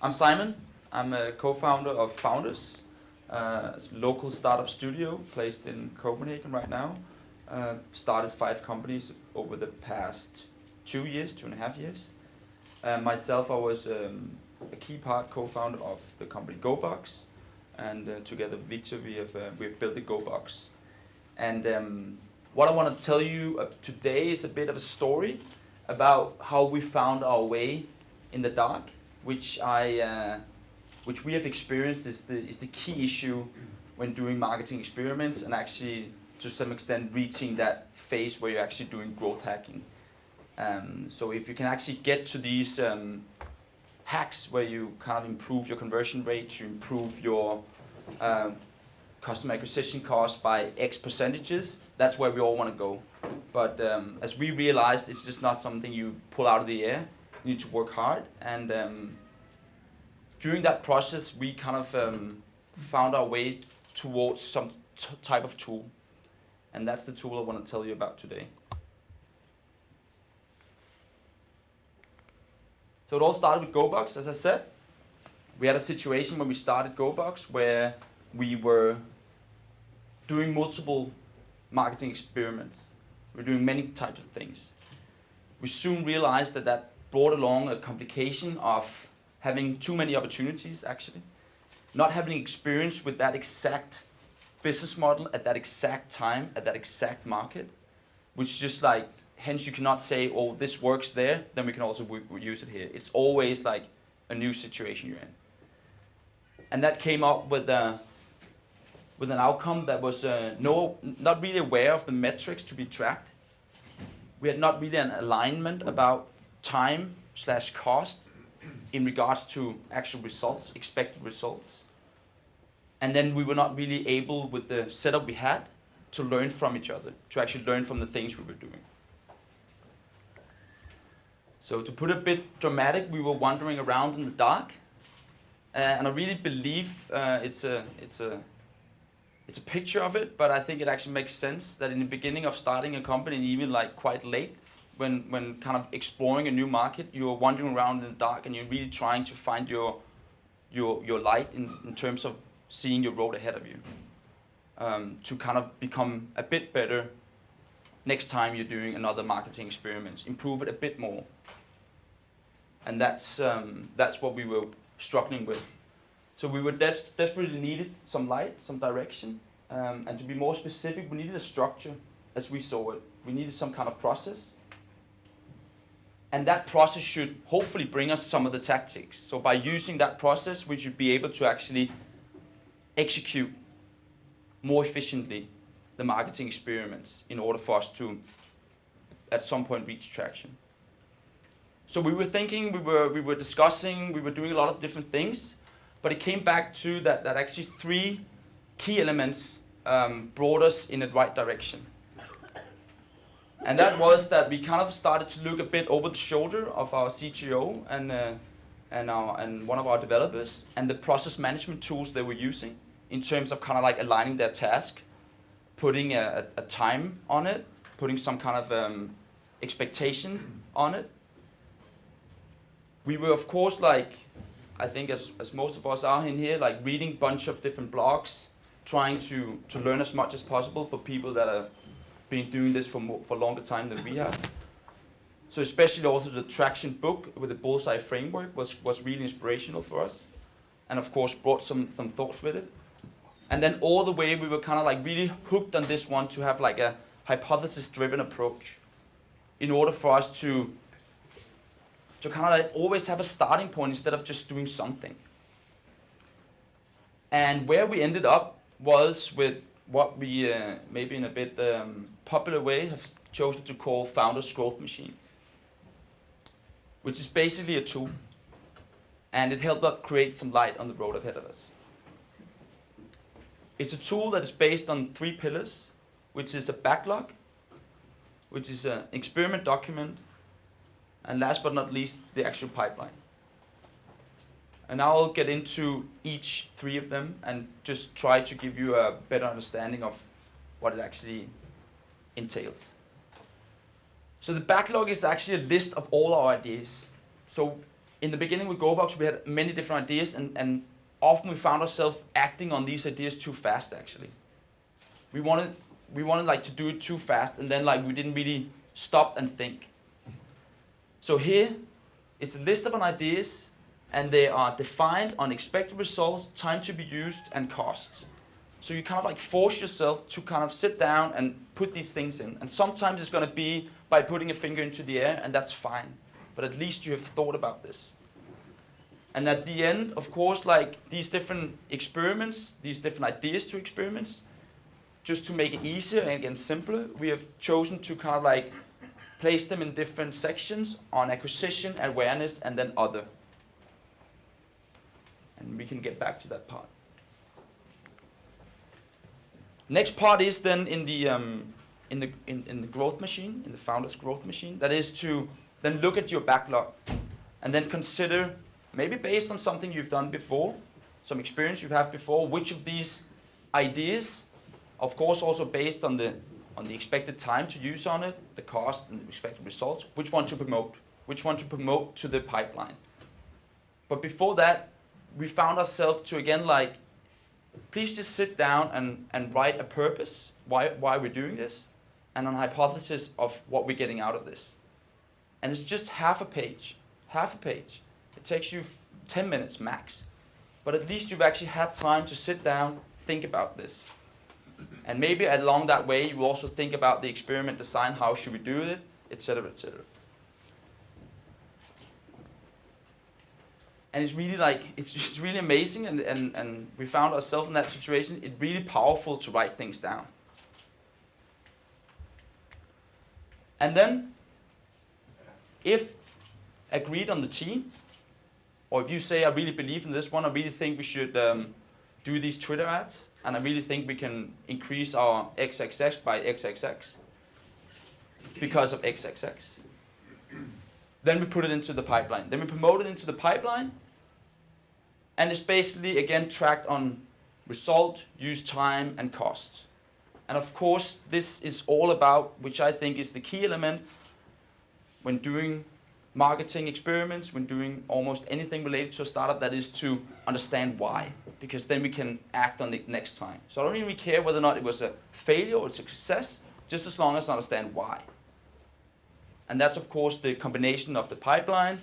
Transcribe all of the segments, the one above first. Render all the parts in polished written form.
I'm Simon. I'm a co-founder of Founders, a local startup studio placed in Copenhagen right now. Started 5 companies over the past 2.5 years. Myself, I was a key part co-founder of the company GoBox, and together with Victor, we've built the GoBox. And what I want to tell you today is a bit of a story about how we found our way in the dark, which we have experienced is the key issue when doing marketing experiments and actually to some extent reaching that phase where you're actually doing growth hacking. So if you can actually get to these hacks where you kind of improve your conversion rate, you improve your customer acquisition cost by X percentages, that's where we all want to go. But as we realized, it's just not something you pull out of the air. You need to work hard, and during that process, we kind of found our way towards some type of tool, and that's the tool I want to tell you about today. So it all started with GoBox, as I said. We had a situation when we started GoBox where we were doing multiple marketing experiments. We were doing many types of things. We soon realized that brought along a complication of having too many opportunities, actually. Not having experience with that exact business model at that exact time, at that exact market, which just like, hence you cannot say, oh, this works there, then we can also use it here. It's always like a new situation you're in. And that came up with an outcome that was not really aware of the metrics to be tracked. We had not really an alignment about time/cost in regards to actual results, expected results. And then we were not really able, with the setup we had, to learn from each other, to actually learn from the things we were doing. So to put a bit dramatic, we were wandering around in the dark. And I really believe it's a picture of it, but I think it actually makes sense that in the beginning of starting a company, and even like quite late, when kind of exploring a new market, you're wandering around in the dark and you're really trying to find your light in terms of seeing your road ahead of you, to kind of become a bit better next time you're doing another marketing experiment, improve it a bit more. And that's what we were struggling with. So we were desperately needed some light, some direction, and to be more specific, we needed a structure as we saw it. We needed some kind of process. And that process should hopefully bring us some of the tactics. So by using that process, we should be able to actually execute more efficiently the marketing experiments in order for us to, at some point, reach traction. So we were thinking, we were discussing, we were doing a lot of different things, but it came back to that actually 3 key elements brought us in the right direction. And that was that we kind of started to look a bit over the shoulder of our CTO and one of our developers and the process management tools they were using in terms of kind of like aligning their task, putting a time on it, putting some kind of expectation on it. We were, of course, like, I think as most of us are in here, like reading a bunch of different blogs, trying to learn as much as possible for people that have been doing this for longer time than we have. So especially also the Traction book with the Bullseye framework was really inspirational for us, and of course brought some thoughts with it. And then all the way we were kind of like really hooked on this one to have like a hypothesis-driven approach in order for us to kind of like always have a starting point instead of just doing something. And where we ended up was with what we, maybe in a bit popular way, have chosen to call Founders Growth Machine, which is basically a tool, and it helped us create some light on the road ahead of us. It's a tool that is based on 3 pillars, which is a backlog, which is an experiment document, and last but not least, the actual pipeline. And now I'll get into each 3 of them and just try to give you a better understanding of what it actually entails. So the backlog is actually a list of all our ideas. So in the beginning with GoBox, we had many different ideas, and often we found ourselves acting on these ideas too fast, actually. We wanted like to do it too fast, and then like we didn't really stop and think. So here, it's a list of ideas, and they are defined on expected results, time to be used, and costs. So you kind of like force yourself to kind of sit down and put these things in. And sometimes it's going to be by putting a finger into the air, and that's fine. But at least you have thought about this. And at the end, of course, like these different experiments, these different ideas to experiments, just to make it easier and again simpler, we have chosen to kind of like place them in different sections on acquisition, awareness, and then other. And we can get back to that part. Next part is then in the growth machine, in the founder's growth machine. That is to then look at your backlog and then consider, maybe based on something you've done before, some experience you've had before, which of these ideas, of course also based on the expected time to use on it, the cost and the expected results, which one to promote to the pipeline. But before that, we found ourselves to again like, please just sit down and write a purpose, why we're doing this, and an hypothesis of what we're getting out of this. And it's just half a page. It takes you 10 minutes max. But at least you've actually had time to sit down, think about this. And maybe along that way, you also think about the experiment design, how should we do it, etc., etc. And it's really like, it's just really amazing, and we found ourselves in that situation. It's really powerful to write things down. And then, if agreed on the team, or if you say, I really believe in this one, I really think we should do these Twitter ads, and I really think we can increase our XXX by XXX because of XXX. Then we put it into the pipeline. Then we promote it into the pipeline, and it's basically, again, tracked on result, use time, and costs. And of course, this is all about, which I think is the key element when doing marketing experiments, when doing almost anything related to a startup, that is to understand why, because then we can act on it next time. So I don't even care whether or not it was a failure or it's a success, just as long as I understand why. And that's, of course, the combination of the pipeline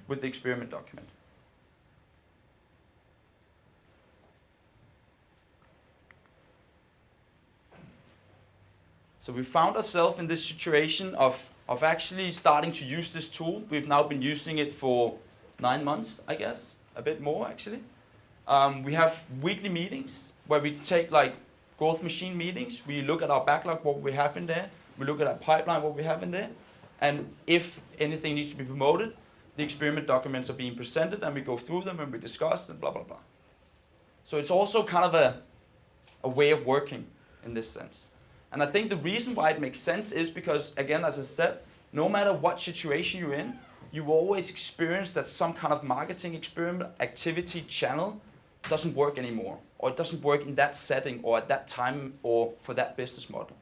with the experiment document. So we found ourselves in this situation of actually starting to use this tool. We've now been using it for 9 months, I guess, a bit more actually. We have weekly meetings where we take like growth machine meetings. We look at our backlog, what we have in there. We look at our pipeline, what we have in there. And if anything needs to be promoted, the experiment documents are being presented and we go through them and we discuss and blah, blah, blah. So it's also kind of a way of working in this sense. And I think the reason why it makes sense is because, again, as I said, no matter what situation you're in, you always experience that some kind of marketing experiment, activity, channel doesn't work anymore, or it doesn't work in that setting or at that time or for that business model.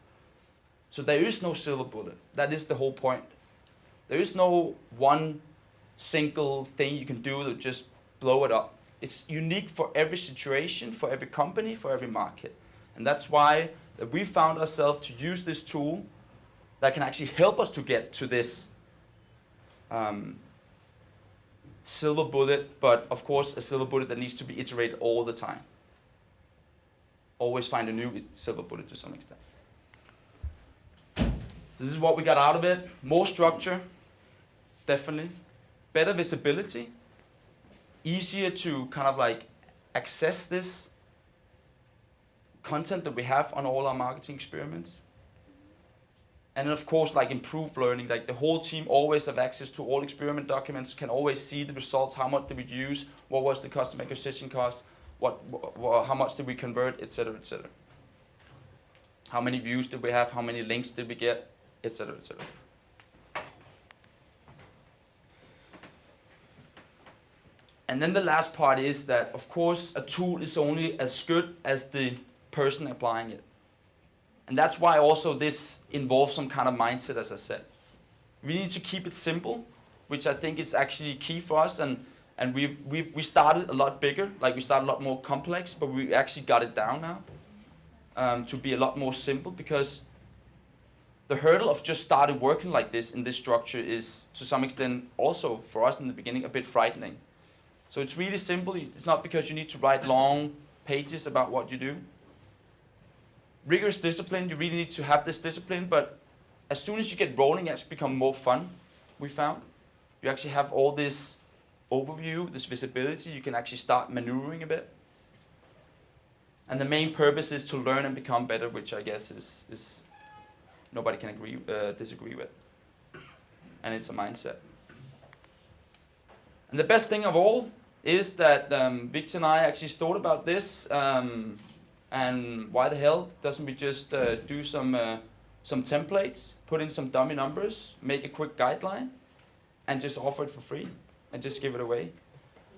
So there is no silver bullet. That is the whole point. There is no one single thing you can do to just blow it up. It's unique for every situation, for every company, for every market. And that's why that we found ourselves to use this tool that can actually help us to get to this silver bullet, but of course a silver bullet that needs to be iterated all the time. Always find a new silver bullet to some extent. So this is what we got out of it. More structure, definitely. Better visibility. Easier to kind of like access this content that we have on all our marketing experiments. And then of course, like improved learning, like the whole team always have access to all experiment documents, can always see the results, how much did we use, what was the customer acquisition cost, how much did we convert, etc., etc. How many views did we have, how many links did we get, etc., etc. And then the last part is that, of course, a tool is only as good as the person applying it. And that's why also this involves some kind of mindset, as I said. We need to keep it simple, which I think is actually key for us. And we started a lot bigger, like we started a lot more complex, but we actually got it down now to be a lot more simple, because the hurdle of just starting working like this in this structure is to some extent also for us in the beginning a bit frightening. So it's really simple. It's not because you need to write long pages about what you do. Rigorous discipline, you really need to have this discipline, but as soon as you get rolling, it actually becomes more fun, we found. You actually have all this overview, this visibility, you can actually start maneuvering a bit. And the main purpose is to learn and become better, which I guess is nobody can disagree with. And it's a mindset. And the best thing of all is that Victor and I actually thought about this, and why the hell doesn't we just do some templates, put in some dummy numbers, make a quick guideline, and just offer it for free, and just give it away.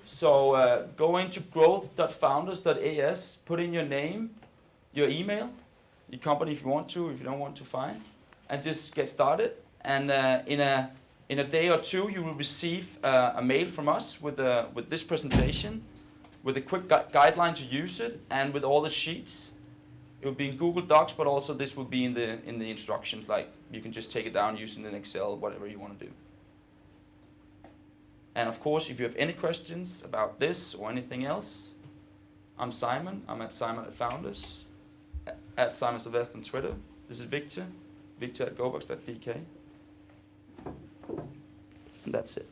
So go into growth.founders.as, put in your name, your email, your company if you want to, if you don't want to, fine, and just get started. And in a day or two, you will receive a mail from us with this presentation, with a quick guideline to use it, and with all the sheets. It will be in Google Docs, but also this will be in the instructions. Like you can just take it down using an Excel, whatever you want to do. And of course, if you have any questions about this or anything else, I'm Simon. I'm at Simon at Founders, at Simon Sylvest on Twitter. This is Victor at GoBox.dk. And that's it.